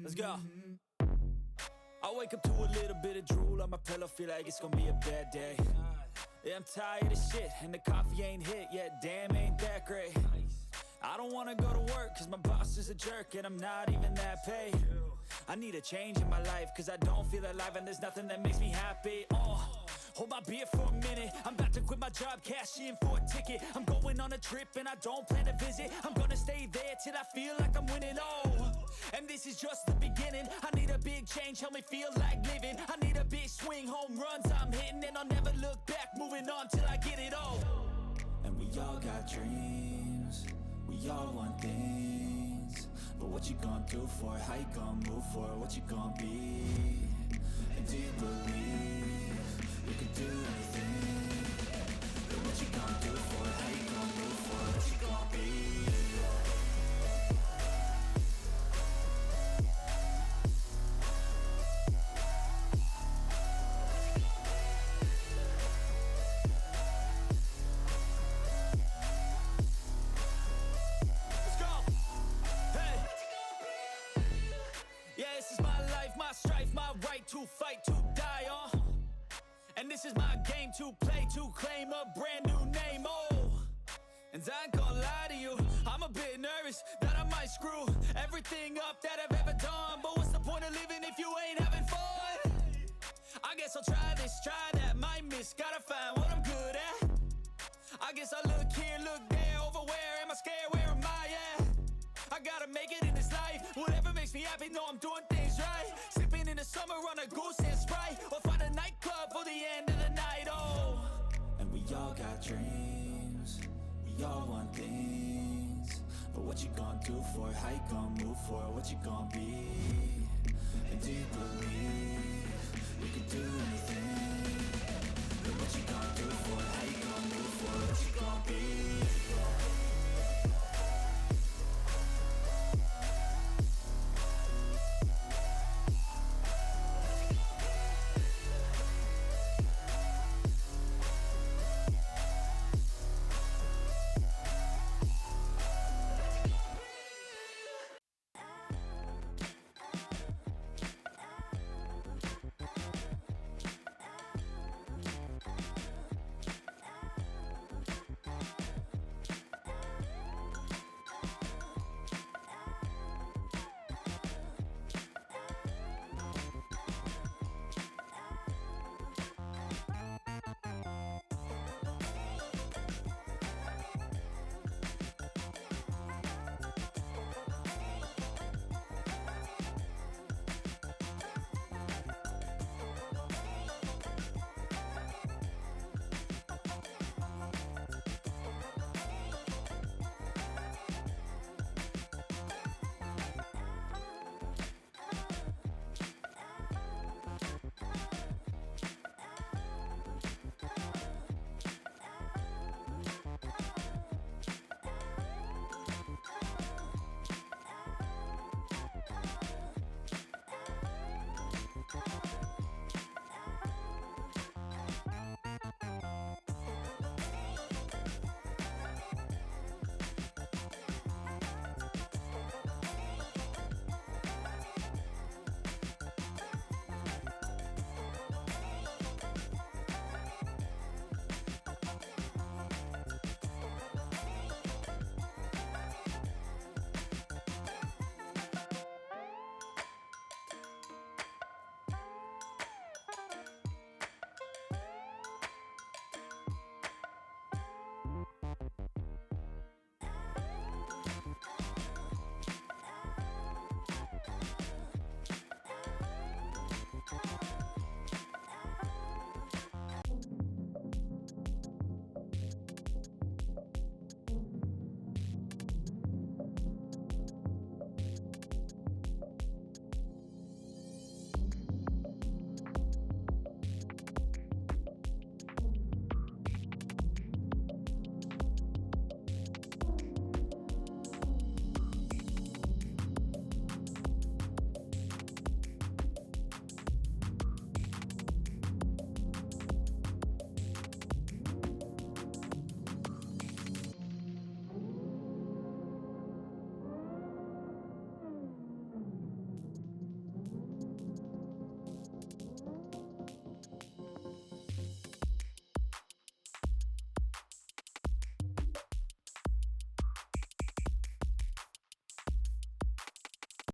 Let's go. I wake up to a little bit of drool on my pillow, feel like it's gonna be a bad day. Yeah, I'm tired of shit, and the coffee ain't hit yet, damn, ain't that great. I don't wanna go to work, cause my boss is a jerk, and I'm not even that paid. I need a change in my life, cause I don't feel alive, and there's nothing that makes me happy. Hold my beer for a minute, I'm about to quit my job, cash in for a ticket. I'm going on a trip and I don't plan to visit. I'm gonna stay there till I feel like I'm winning, and this is just the beginning. I need a big change, help me feel like living. I need a big swing, home runs I'm hitting, and I'll never look back, moving on till I get it all. And we all got dreams, we all want things, but what you gonna do for it? How you gonna move for it? What you gonna be? And do you believe you can do anything? But what you gonna do for it? How you gonna move for it? What you gonna be? My strife, my right to fight, to die on. And this is my game to play, to claim a brand new name, And I ain't gonna lie to you, I'm a bit nervous that I might screw everything up that I've ever done. But what's the point of living if you ain't having fun? I guess I'll try this, try that, might miss, gotta find what I'm good at. I guess I look here, look there, over where am I scared, where am I at? I gotta make it in this life, whatever makes me happy, know I'm doing things right. Sipping in the summer on a goose and Sprite, or find a nightclub for the end of the night, And we all got dreams, we all want things, but what you gonna do for it? How you gonna move for it? What you gonna be? And do you believe you can do anything? But what you gonna do for it? How you gonna move for it? What you gonna be?